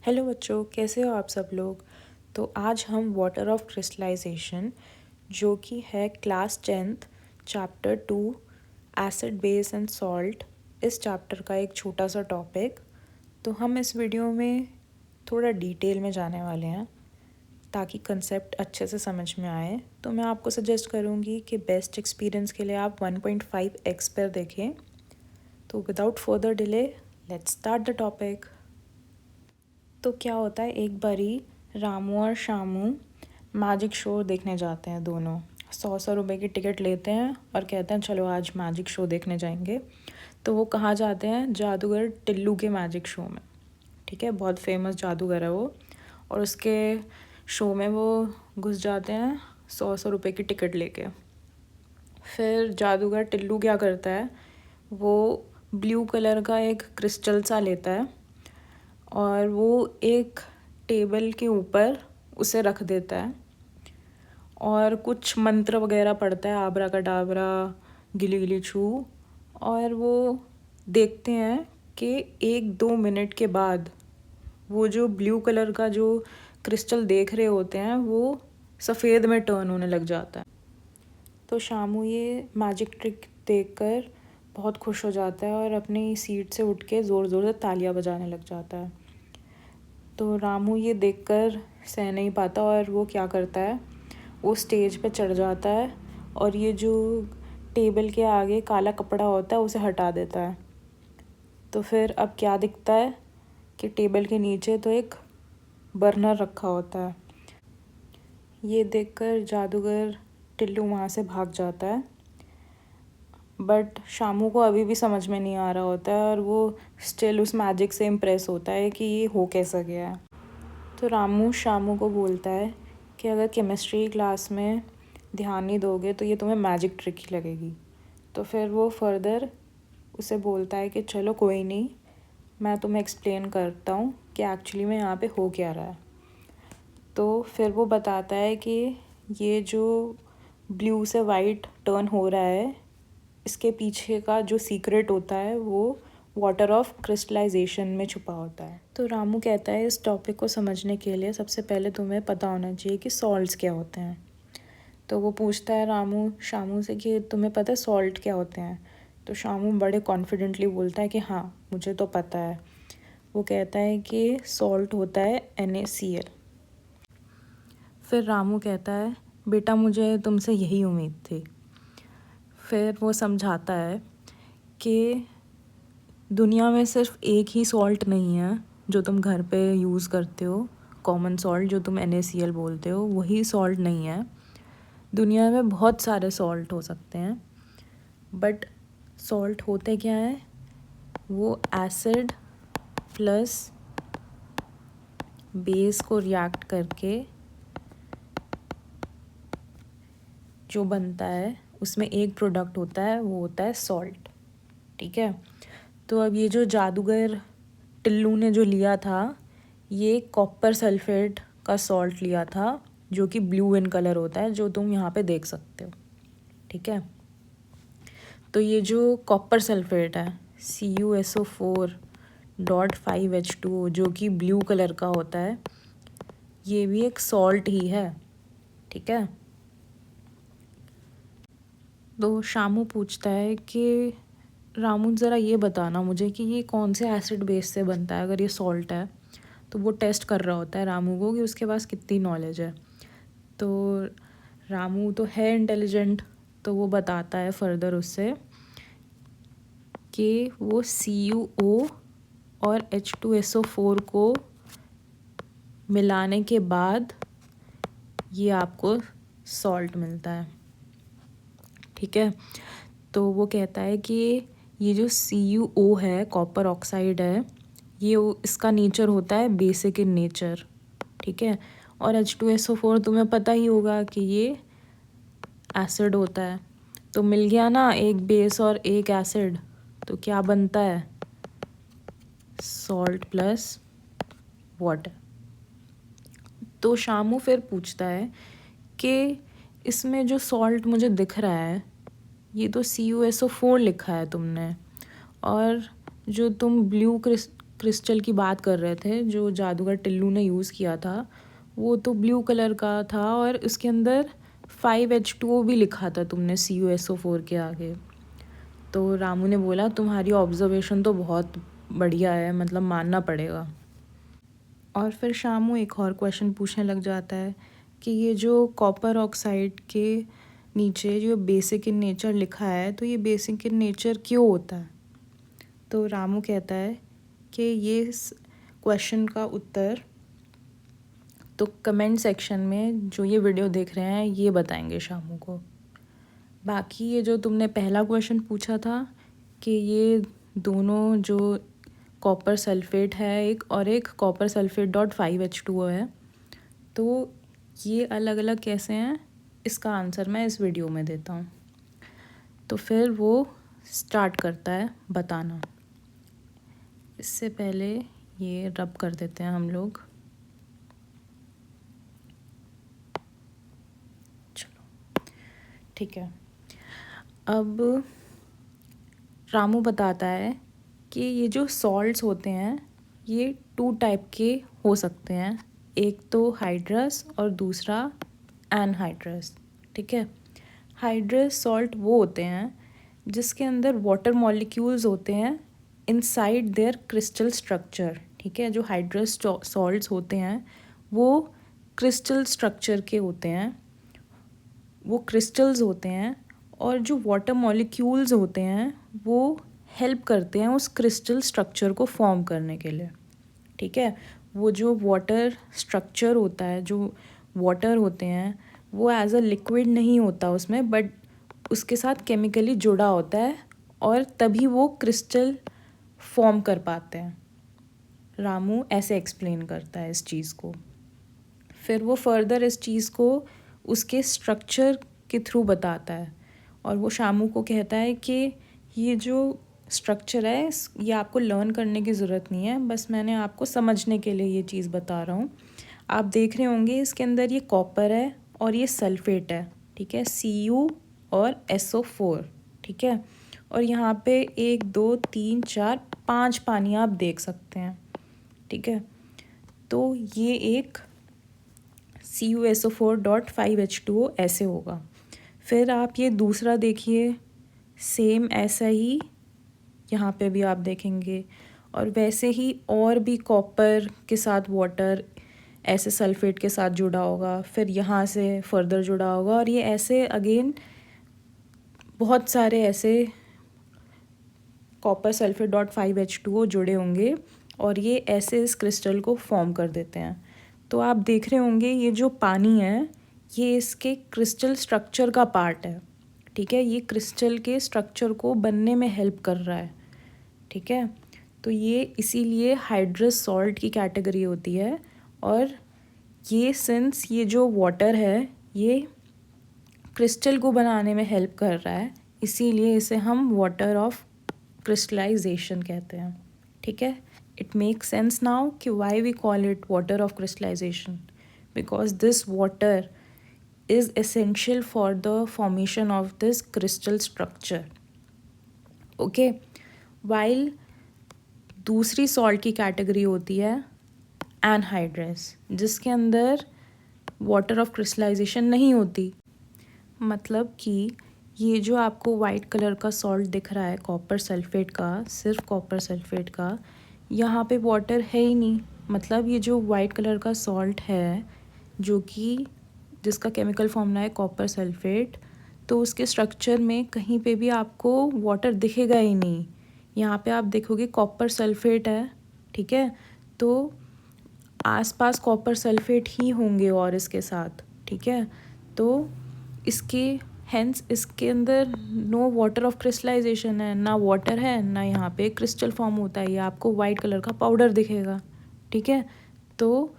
Hello बच्चों, कैसे हो आप सब लोग। तो आज हम वाटर ऑफ क्रिस्टलाइजेशन जो कि है class 10th chapter 2 acid base and salt, इस चैप्टर का एक छोटा सा टॉपिक। तो हम इस वीडियो में थोड़ा डिटेल में जाने वाले हैं ताकि कंसेप्ट अच्छे से समझ में आए। तो मैं आपको सजेस्ट करूँगी कि बेस्ट एक्सपीरियंस के लिए आप 1.5x पर देखें। तो without further delay let's start the topic. तो क्या होता है, एक बारी रामू और शामू मैजिक शो देखने जाते हैं। दोनों 100 रुपए की टिकट लेते हैं और कहते हैं चलो आज मैजिक शो देखने जाएंगे। तो वो कहाँ जाते हैं? जादूगर टिल्लू के मैजिक शो में। ठीक है, बहुत फेमस जादूगर है वो। और उसके शो में वो घुस जाते हैं 100 रुपए की टिकट लेके। फिर जादूगर टिल्लू क्या करता है, वो ब्लू कलर का एक क्रिस्टल सा लेता है और वो एक टेबल के ऊपर उसे रख देता है और कुछ मंत्र वगैरह पढ़ता है, आबरा का डाबरा, गिली गिली छू। और वो देखते हैं कि 1-2 मिनट के बाद वो जो ब्लू कलर का जो क्रिस्टल देख रहे होते हैं वो सफ़ेद में टर्न होने लग जाता है। तो शामू ये मैजिक ट्रिक देखकर बहुत खुश हो जाता है और अपनी सीट से उठ के ज़ोर ज़ोर से तालियां बजाने लग जाता है। तो रामू ये देखकर सह नहीं पाता और वो क्या करता है, वो स्टेज पे चढ़ जाता है और ये जो टेबल के आगे काला कपड़ा होता है उसे हटा देता है। तो फिर अब क्या दिखता है कि टेबल के नीचे तो एक बर्नर रखा होता है। ये देखकर जादूगर टिल्लू वहाँ से भाग जाता है, बट शामू को अभी भी समझ में नहीं आ रहा होता है और वो स्टिल उस मैजिक से इम्प्रेस होता है कि ये हो कैसा गया है। तो रामू शामू को बोलता है कि अगर केमिस्ट्री क्लास में ध्यान नहीं दोगे तो ये तुम्हें मैजिक ट्रिक ही लगेगी। तो फिर वो फर्दर उसे बोलता है कि चलो कोई नहीं, मैं तुम्हें एक्सप्लेन करता हूँ कि एक्चुअली में यहाँ पे हो क्या रहा है। तो फिर वो बताता है कि ये जो ब्लू से वाइट टर्न हो रहा है, इसके पीछे का जो सीक्रेट होता है वो वाटर ऑफ क्रिस्टलाइजेशन में छुपा होता है। तो रामू कहता है इस टॉपिक को समझने के लिए सबसे पहले तुम्हें पता होना चाहिए कि सॉल्ट्स क्या होते हैं। तो वो पूछता है रामू शामू से कि तुम्हें पता है सॉल्ट क्या होते हैं। तो शामू बड़े कॉन्फिडेंटली बोलता है कि हाँ मुझे तो पता है। वो कहता है कि सॉल्ट होता है NaCl। फिर रामू कहता है बेटा मुझे तुमसे यही उम्मीद थी। फिर वो समझाता है कि दुनिया में सिर्फ एक ही सॉल्ट नहीं है जो तुम घर पे यूज़ करते हो। कॉमन सॉल्ट जो तुम NaCl बोलते हो वही सॉल्ट नहीं है। दुनिया में बहुत सारे सॉल्ट हो सकते हैं, बट सॉल्ट होते क्या हैं, वो एसिड प्लस बेस को रिएक्ट करके जो बनता है उसमें एक प्रोडक्ट होता है, वो होता है सॉल्ट। ठीक है, तो अब ये जो जादूगर टिल्लू ने जो लिया था, ये कॉपर सल्फेट का सॉल्ट लिया था जो कि ब्लू इन कलर होता है, जो तुम यहाँ पे देख सकते हो। ठीक है, तो ये जो कॉपर सल्फेट है CuSO4.5H2O जो कि ब्लू कलर का होता है, ये भी एक सॉल्ट ही है। ठीक है, तो शामू पूछता है कि रामू ज़रा ये बताना मुझे कि ये कौन से एसिड बेस से बनता है अगर ये सॉल्ट है। तो वो टेस्ट कर रहा होता है रामू को कि उसके पास कितनी नॉलेज है। तो रामू तो है इंटेलिजेंट, तो वो बताता है फर्दर उससे कि वो CuO और H2SO4 को मिलाने के बाद ये आपको सॉल्ट मिलता है। ठीक है, तो वो कहता है कि ये जो CuO है, कॉपर ऑक्साइड है, ये इसका नेचर होता है बेसिक इन नेचर। ठीक है, और H2SO4 तुम्हें पता ही होगा कि ये एसिड होता है। तो मिल गया ना एक बेस और एक एसिड, तो क्या बनता है? Salt plus water. तो शामू फिर पूछता है कि इसमें जो सॉल्ट मुझे दिख रहा है, ये तो CuSO4 लिखा है तुमने, और जो तुम ब्लू क्रिस्टल की बात कर रहे थे जो जादूगर टिल्लू ने यूज़ किया था, वो तो ब्लू कलर का था और उसके अंदर 5H2O भी लिखा था तुमने CuSO4 के आगे। तो रामू ने बोला तुम्हारी ऑब्जर्वेशन तो बहुत बढ़िया है, मतलब मानना पड़ेगा। और फिर शामू एक और क्वेश्चन पूछने लग जाता है कि ये जो कॉपर ऑक्साइड के नीचे जो बेसिक इन नेचर लिखा है, तो ये बेसिक इन नेचर क्यों होता है? तो रामू कहता है कि ये क्वेश्चन का उत्तर तो कमेंट सेक्शन में जो ये वीडियो देख रहे हैं ये बताएंगे शामू को। बाकी ये जो तुमने पहला क्वेश्चन पूछा था कि ये दोनों जो कॉपर सल्फेट है एक और एक कॉपर सल्फेट .5H2O है, तो ये अलग अलग कैसे हैं, इसका आंसर मैं इस वीडियो में देता हूँ। तो फिर वो स्टार्ट करता है बताना। इससे पहले ये रब कर देते हैं हम लोग। चलो ठीक है। अब रामू बताता है कि ये जो सॉल्ट्स होते हैं ये 2 टाइप के हो सकते हैं, एक तो हाइड्रस और दूसरा एनहाइड्रस। ठीक है, हाइड्रस सॉल्ट वो होते हैं जिसके अंदर वाटर मॉलिक्यूल्स होते हैं इनसाइड देयर क्रिस्टल स्ट्रक्चर। ठीक है, जो हाइड्रस सॉल्ट्स होते हैं वो क्रिस्टल स्ट्रक्चर के होते हैं, वो क्रिस्टल्स होते हैं, और जो वाटर मॉलिक्यूल्स होते हैं वो हेल्प करते हैं उस क्रिस्टल स्ट्रक्चर को फॉर्म करने के लिए। ठीक है, वो जो वाटर स्ट्रक्चर होता है, जो वाटर होते हैं वो एज अ लिक्विड नहीं होता उसमें, बट उसके साथ केमिकली जुड़ा होता है और तभी वो क्रिस्टल फॉर्म कर पाते हैं। रामू ऐसे एक्सप्लेन करता है इस चीज़ को। फिर वो फर्दर इस चीज़ को उसके स्ट्रक्चर के थ्रू बताता है और वो शामू को कहता है कि ये जो स्ट्रक्चर है ये आपको लर्न करने की ज़रूरत नहीं है, बस मैंने आपको समझने के लिए ये चीज़ बता रहा हूँ। आप देख रहे होंगे इसके अंदर ये कॉपर है और ये सल्फेट है। ठीक है, Cu और SO4। ठीक है, और यहाँ पे 1 2 3 4 5 पानी आप देख सकते हैं। ठीक है, तो ये एक CuSO4.5H2O ऐसे होगा। फिर आप ये दूसरा देखिए, सेम ऐसा ही यहाँ पे भी आप देखेंगे, और वैसे ही और भी कॉपर के साथ वाटर ऐसे सल्फेट के साथ जुड़ा होगा, फिर यहाँ से फर्दर जुड़ा होगा, और ये ऐसे अगेन बहुत सारे ऐसे कॉपर सल्फेट .5H2O जुड़े होंगे और ये ऐसे इस क्रिस्टल को फॉर्म कर देते हैं। तो आप देख रहे होंगे ये जो पानी है ये इसके क्रिस्टल स्ट्रक्चर का पार्ट है। ठीक है, ये क्रिस्टल के स्ट्रक्चर को बनने में हेल्प कर रहा है। ठीक है, तो ये इसीलिए हाइड्रस सॉल्ट की कैटेगरी होती है, और ये सिंस ये जो वाटर है ये क्रिस्टल को बनाने में हेल्प कर रहा है, इसीलिए इसे हम वाटर ऑफ क्रिस्टलाइजेशन कहते हैं। ठीक है, इट मेक्स सेंस नाउ कि why we call it water of crystallization, because this water is essential for the formation of this crystal structure. Okay, while दूसरी सॉल्ट की कैटेगरी होती है एनहाइड्रस, जिसके अंदर वाटर ऑफ क्रिस्टलाइजेशन नहीं होती। मतलब कि ये जो आपको वाइट कलर का सॉल्ट दिख रहा है कॉपर सल्फेट का, सिर्फ कॉपर सल्फेट का, यहाँ पे वाटर है ही नहीं। मतलब ये जो वाइट कलर का सॉल्ट है जो कि जिसका केमिकल फॉर्मूला है कॉपर सल्फेट, तो उसके स्ट्रक्चर में कहीं पे भी आपको वाटर दिखेगा ही नहीं। यहाँ पे आप देखोगे कॉपर सल्फेट है। ठीक है, तो आसपास कॉपर सल्फेट ही होंगे और इसके साथ। ठीक है, तो इसके हेंस इसके अंदर नो वाटर ऑफ क्रिस्टलाइजेशन है, ना वाटर है ना यहाँ पे क्रिस्टल फॉर्म होता है, ये आपको वाइट कलर का पाउडर दिखेगा। ठीक है, तो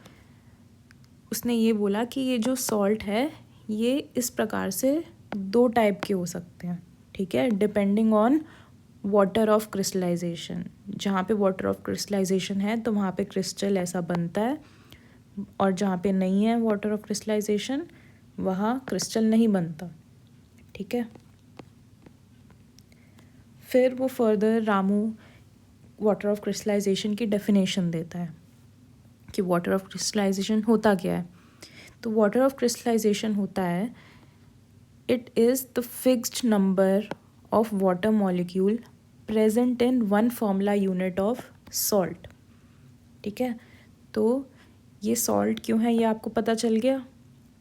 उसने ये बोला कि ये जो सॉल्ट है ये इस प्रकार से 2 टाइप के हो सकते हैं। ठीक है, depending on water of crystallization. जहाँ पे वाटर ऑफ क्रिस्टलाइजेशन है तो वहाँ पे क्रिस्टल ऐसा बनता है, और जहाँ पे नहीं है वाटर ऑफ क्रिस्टलाइजेशन वहाँ क्रिस्टल नहीं बनता। ठीक है, फिर वो फर्दर रामू वाटर ऑफ क्रिस्टलाइजेशन की डेफिनेशन देता है कि वाटर ऑफ क्रिस्टलाइजेशन होता क्या है। तो वाटर ऑफ क्रिस्टलाइजेशन होता है, it is the fixed number of water molecule present in one formula unit of salt. ठीक है, तो ये सॉल्ट क्यों है ये आपको पता चल गया।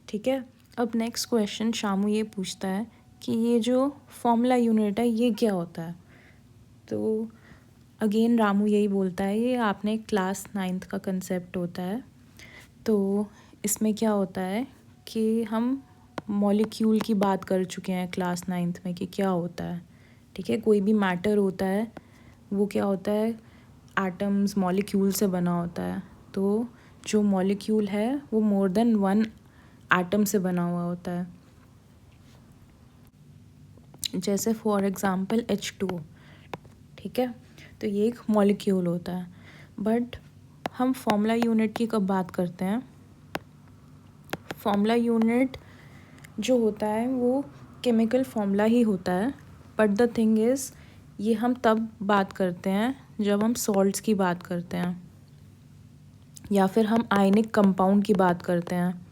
ठीक है, अब नेक्स्ट क्वेश्चन शामू ये पूछता है कि ये जो फॉर्मूला यूनिट है ये क्या होता है। तो अगेन रामू यही बोलता है, ये आपने क्लास 9th का कंसेप्ट होता है। तो इसमें क्या होता है कि हम मॉलिक्यूल की बात कर चुके हैं क्लास 9th में कि क्या होता है। ठीक है, कोई भी मैटर होता है वो क्या होता है, एटम्स मॉलिक्यूल से बना होता है। तो जो मॉलिक्यूल है वो मोर देन वन एटम से बना हुआ होता है। जैसे फॉर एग्ज़ाम्पल H2O। ठीक है, तो ये एक मॉलिक्यूल होता है। बट हम फॉर्मूला यूनिट की कब बात करते हैं, फॉर्मूला यूनिट जो होता है वो केमिकल फॉर्मूला ही होता है। बट द थिंग इज़ ये हम तब बात करते हैं जब हम सॉल्ट्स की बात करते हैं या फिर हम आयनिक कंपाउंड की बात करते हैं।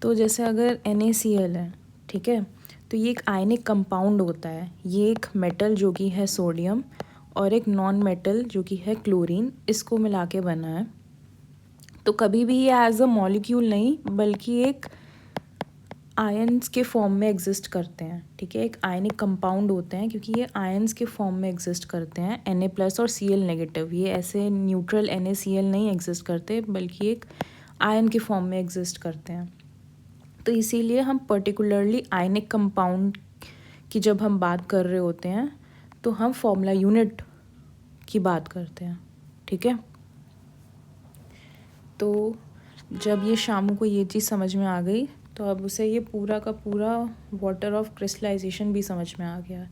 तो जैसे अगर NaCl है, ठीक है, तो ये एक आयनिक कंपाउंड होता है। ये एक मेटल जो कि है सोडियम और एक नॉन मेटल जो कि है क्लोरीन, इसको मिला के बना है। तो कभी भी ये एज अ मॉलिक्यूल नहीं बल्कि एक आयन्स के फॉर्म में एग्जिस्ट करते हैं। ठीक है, एक आयनिक कंपाउंड होते हैं क्योंकि ये आयन्स के फॉर्म में एग्जिस्ट करते हैं, Na+ और Cl नेगेटिव। ये ऐसे न्यूट्रल NaCl नहीं एग्जिस्ट करते बल्कि एक आयन के फॉर्म में एग्जिस्ट करते हैं। तो इसीलिए हम पर्टिकुलरली आयनिक कंपाउंड की जब हम बात कर रहे होते हैं तो हम फॉर्मूला यूनिट की बात करते हैं। ठीक है, तो जब ये शामू को ये चीज़ समझ में आ गई तो अब उसे ये पूरा का पूरा वाटर ऑफ क्रिस्टलाइजेशन भी समझ में आ गया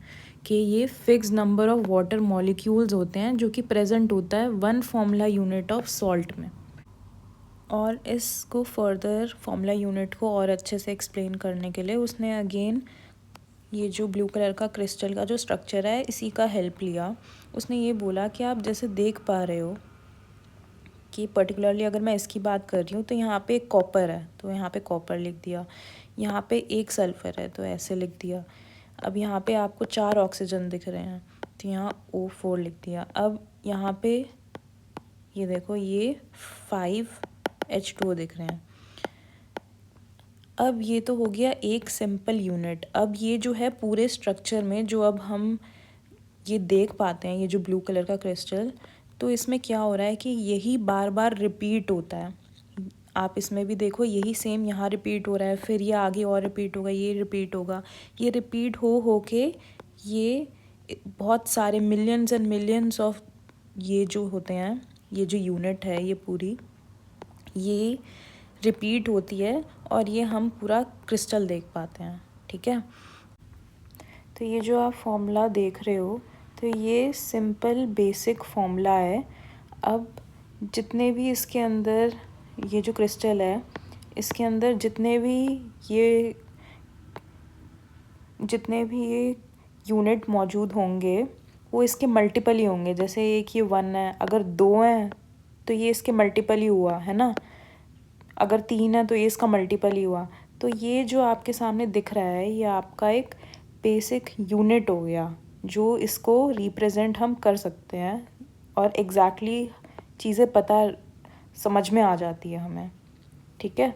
कि ये fix number of water molecules होते हैं जो कि प्रेजेंट होता है one formula unit of salt में। और इसको फर्दर फॉर्मूला यूनिट को और अच्छे से एक्सप्लेन करने के लिए उसने अगेन ये जो ब्लू कलर का क्रिस्टल का जो स्ट्रक्चर है इसी का हेल्प लिया। उसने ये बोला कि आप जैसे देख पा रहे हो कि पर्टिकुलरली अगर मैं इसकी बात कर रही हूँ तो यहाँ पे एक कॉपर है तो यहाँ पे कॉपर लिख दिया, यहाँ पे एक सल्फ़र है तो ऐसे लिख दिया। अब यहाँ पे आपको 4 ऑक्सीजन दिख रहे हैं तो यहाँ O4 लिख दिया। अब यहाँ पे ये देखो ये 5 H2O दिख रहे हैं। अब ये तो हो गया एक सिंपल यूनिट। अब ये जो है पूरे स्ट्रक्चर में जो अब हम ये देख पाते हैं, ये जो ब्लू कलर का क्रिस्टल, तो इसमें क्या हो रहा है कि यही बार बार रिपीट होता है। आप इसमें भी देखो यही सेम यहाँ रिपीट हो रहा है, फिर ये आगे और रिपीट होगा, ये रिपीट होगा, ये रिपीट हो के ये बहुत सारे मिलियंस एंड मिलियंस ऑफ ये जो होते हैं, ये जो यूनिट है ये पूरी ये रिपीट होती है और ये हम पूरा क्रिस्टल देख पाते हैं। ठीक है, तो ये जो आप फॉर्मूला देख रहे हो तो ये सिंपल बेसिक फॉर्मूला है। अब जितने भी इसके अंदर ये जो क्रिस्टल है इसके अंदर जितने भी ये यूनिट मौजूद होंगे वो इसके मल्टीपल ही होंगे। जैसे एक ये 1 है, अगर 2 हैं तो ये इसके मल्टीपल ही हुआ है ना, अगर 3 है तो ये इसका मल्टीपल ही हुआ। तो ये जो आपके सामने दिख रहा है ये आपका एक बेसिक यूनिट हो गया जो इसको रिप्रेजेंट हम कर सकते हैं और एग्जैक्टली चीज़ें पता समझ में आ जाती है हमें। ठीक है,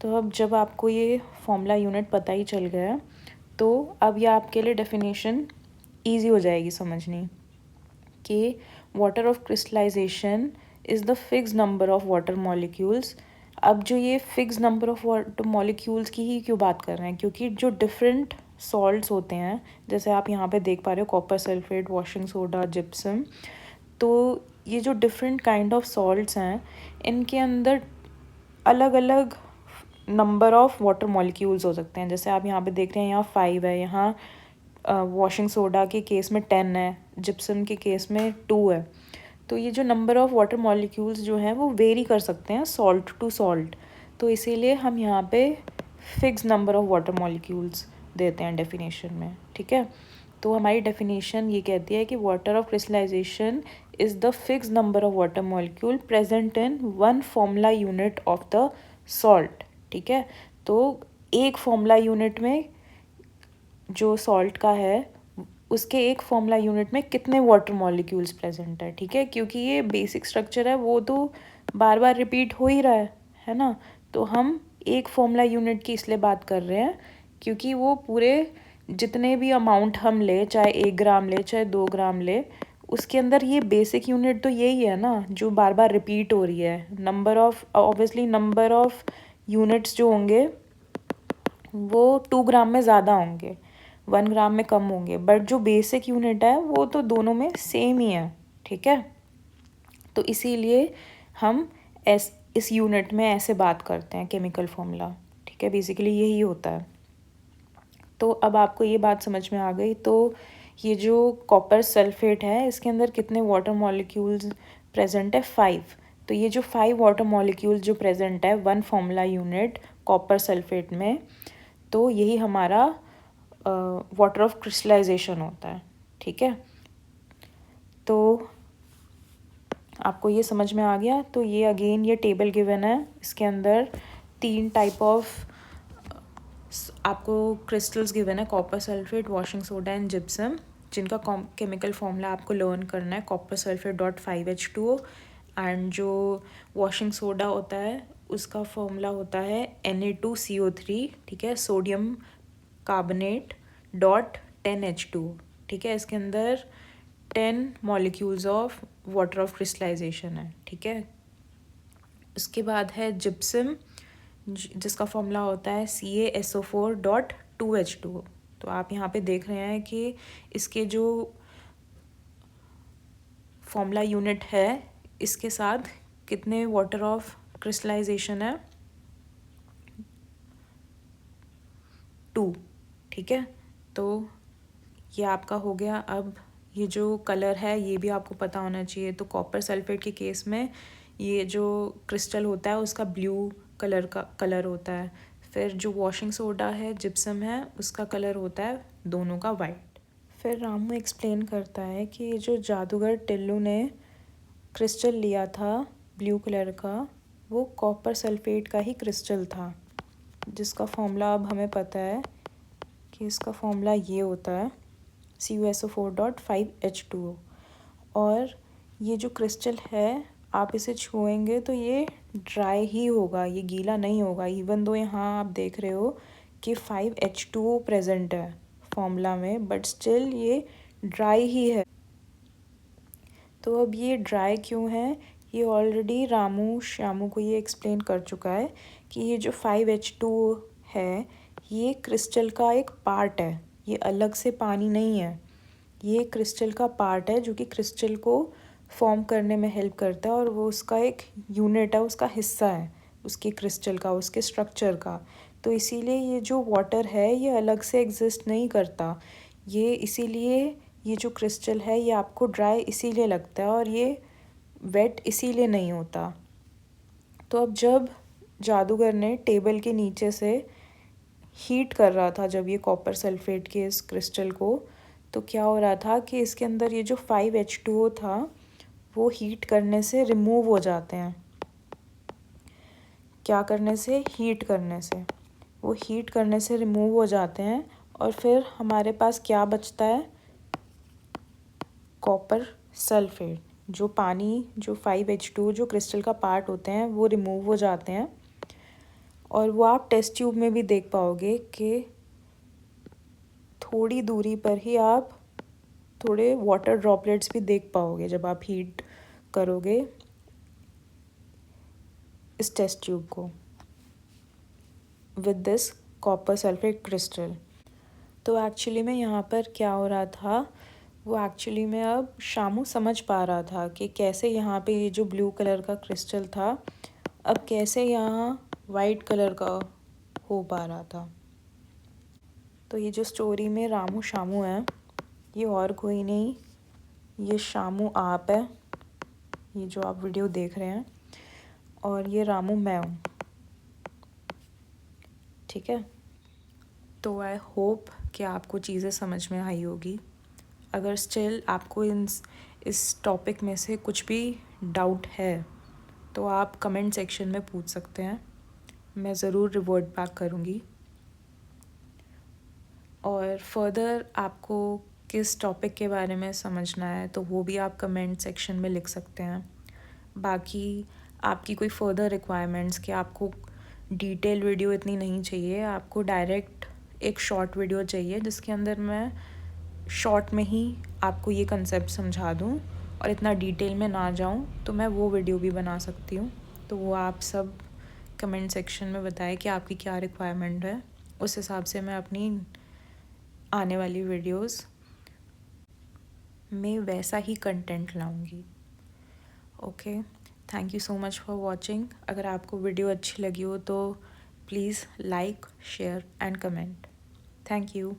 तो अब जब आपको ये फॉर्मूला यूनिट पता ही चल गया तो अब ये आपके लिए डेफिनेशन ईजी हो जाएगी समझनी कि water of crystallization is the fix number of water molecules. अब जो ये fix number of water molecules की ही क्यों बात कर रहे हैं, क्योंकि जो डिफरेंट सॉल्ट्स होते हैं जैसे आप यहाँ पे देख पा रहे हो copper sulphate, washing soda, gypsum, तो ये जो डिफरेंट काइंड ऑफ सॉल्ट्स हैं इनके अंदर अलग अलग नंबर ऑफ वाटर मॉलिक्यूल्स हो सकते हैं। जैसे आप यहाँ पे देख रहे हैं यहाँ 5 है, यहाँ वॉशिंग सोडा के केस में 10 है, जिप्सम के केस में 2 है। तो ये जो नंबर ऑफ़ वाटर मॉलिक्यूल्स जो हैं वो वेरी कर सकते हैं सॉल्ट टू सॉल्ट। तो इसीलिए हम यहाँ पे fix number of water molecules देते हैं डेफिनेशन में। ठीक है, तो हमारी डेफिनेशन ये कहती है कि water of crystallization is the fix number of water molecule present in one formula unit of the salt. ठीक है, तो एक फॉर्मूला यूनिट में जो सॉल्ट का है उसके एक फॉर्मूला यूनिट में कितने वाटर मॉलिक्यूल्स प्रेजेंट है। ठीक है, क्योंकि ये बेसिक स्ट्रक्चर है वो तो बार बार रिपीट हो ही रहा है ना। तो हम एक फॉर्मूला यूनिट की इसलिए बात कर रहे हैं क्योंकि वो पूरे जितने भी अमाउंट हम ले, चाहे 1 ग्राम ले चाहे 2 ग्राम ले, उसके अंदर ये बेसिक यूनिट तो यही है ना जो बार बार रिपीट हो रही है। Number of obviously number of units जो होंगे वो 2 ग्राम में ज़्यादा होंगे, 1 ग्राम में कम होंगे, बट जो बेसिक यूनिट है वो तो दोनों में सेम ही है। ठीक है, तो इसीलिए हम इस यूनिट में ऐसे बात करते हैं केमिकल फॉर्मूला। ठीक है, बेसिकली यही होता है। तो अब आपको ये बात समझ में आ गई। तो ये जो कॉपर सल्फेट है इसके अंदर कितने वाटर मॉलिक्यूल्स प्रेजेंट है? 5। तो ये जो 5 वाटर मॉलिक्यूल्स जो प्रेजेंट है one formula unit copper sulphate में, तो यही हमारा वाटर ऑफ क्रिस्टलाइजेशन होता है। ठीक है, तो आपको ये समझ में आ गया। तो ये अगेन ये टेबल गिवन है, इसके अंदर 3 टाइप ऑफ आपको क्रिस्टल्स गिवन है, copper sulphate, washing soda and gypsum, जिनका केमिकल फॉर्मूला आपको लर्न करना है, कॉपर सल्फेट .5H2O। एंड जो वॉशिंग सोडा होता है उसका फॉर्मूला होता है Na2CO3। ठीक है, सोडियम कार्बोनेट .10H2O। ठीक है, इसके अंदर 10 molecules of water of crystallization है। ठीक है, उसके बाद है जिप्सम जिसका फॉर्मूला होता है CaSO4.2H2O। तो आप यहाँ पे देख रहे हैं कि इसके जो फॉर्मूला यूनिट है इसके साथ कितने वाटर ऑफ क्रिस्टलाइजेशन है? 2। ठीक है, तो ये आपका हो गया। अब ये जो कलर है ये भी आपको पता होना चाहिए। तो कॉपर सल्फेट के केस में ये जो क्रिस्टल होता है उसका ब्लू कलर का कलर होता है। फिर जो वॉशिंग सोडा है, जिप्सम है, उसका कलर होता है दोनों का वाइट। फिर रामू एक्सप्लेन करता है कि ये जो जादूगर टिल्लू ने क्रिस्टल लिया था ब्लू कलर का, वो कॉपर सल्फेट का ही क्रिस्टल था, जिसका फॉर्मूला अब हमें पता है कि इसका फॉर्मूला ये होता है CuSO4.5H2O। और ये जो क्रिस्टल है आप इसे छुएंगे तो ये ड्राई ही होगा, ये गीला नहीं होगा। इवन दो यहाँ आप देख रहे हो कि 5H2O प्रेजेंट है फॉर्मूला में, बट स्टिल ये ड्राई ही है। तो अब ये ड्राई क्यों है, ये ऑलरेडी रामू श्यामू को ये एक्सप्लेन कर चुका है कि ये जो 5H2O है ये क्रिस्टल का एक पार्ट है, ये अलग से पानी नहीं है। ये क्रिस्टल का पार्ट है जो कि क्रिस्टल को फॉर्म करने में हेल्प करता है, और वो उसका एक यूनिट है, उसका हिस्सा है उसके क्रिस्टल का, उसके स्ट्रक्चर का। तो इसीलिए ये जो वाटर है ये अलग से एग्जिस्ट नहीं करता। ये इसीलिए ये जो क्रिस्टल है ये आपको ड्राई इसीलिए लगता है और ये वेट इसीलिए नहीं होता। तो अब जब जादूगर ने टेबल के नीचे से हीट कर रहा था जब ये कॉपर सल्फेट के इस क्रिस्टल को, तो क्या हो रहा था कि इसके अंदर ये जो 5H2O था वो हीट करने से रिमूव हो जाते हैं। क्या करने से? हीट करने से। वो हीट करने से रिमूव हो जाते हैं और फिर हमारे पास क्या बचता है? Copper sulphate. जो पानी जो 5H2O जो क्रिस्टल का पार्ट होते हैं वो रिमूव हो जाते हैं, और वो आप टेस्ट ट्यूब में भी देख पाओगे कि थोड़ी दूरी पर ही आप थोड़े वाटर ड्रॉपलेट्स भी देख पाओगे जब आप हीट करोगे इस टेस्ट ट्यूब को with this copper sulphate crystal. तो एक्चुअली में यहाँ पर क्या हो रहा था, वो एक्चुअली में अब शामू समझ पा रहा था कि कैसे यहाँ पे ये जो ब्लू कलर का क्रिस्टल था अब कैसे यहाँ वाइट कलर का हो पा रहा था। तो ये जो स्टोरी में रामू शामू है ये और कोई नहीं, ये शामू आप है, ये जो आप वीडियो देख रहे हैं, और ये रामू मैं हूँ। ठीक है, तो आई होप कि आपको चीज़ें समझ में आई होगी। अगर स्टिल आपको इस टॉपिक में से कुछ भी डाउट है तो आप कमेंट सेक्शन में पूछ सकते हैं, मैं ज़रूर रिवर्ट बैक करूँगी। और फर्दर आपको किस टॉपिक के बारे में समझना है तो वो भी आप कमेंट सेक्शन में लिख सकते हैं। बाकी आपकी कोई फर्दर रिक्वायरमेंट्स कि आपको डिटेल वीडियो इतनी नहीं चाहिए, आपको डायरेक्ट एक शॉर्ट वीडियो चाहिए जिसके अंदर मैं शॉर्ट में ही आपको ये कंसेप्ट समझा दूँ और इतना डिटेल में ना जाऊँ, तो मैं वो वीडियो भी बना सकती हूँ। तो वो आप सब कमेंट सेक्शन में बताएं कि आपकी क्या रिक्वायरमेंट है, उस हिसाब से मैं अपनी आने वाली वीडियोस में वैसा ही कंटेंट लाऊंगी। Okay, thank you so much for watching. अगर आपको वीडियो अच्छी लगी हो तो please like, share and comment. Thank you.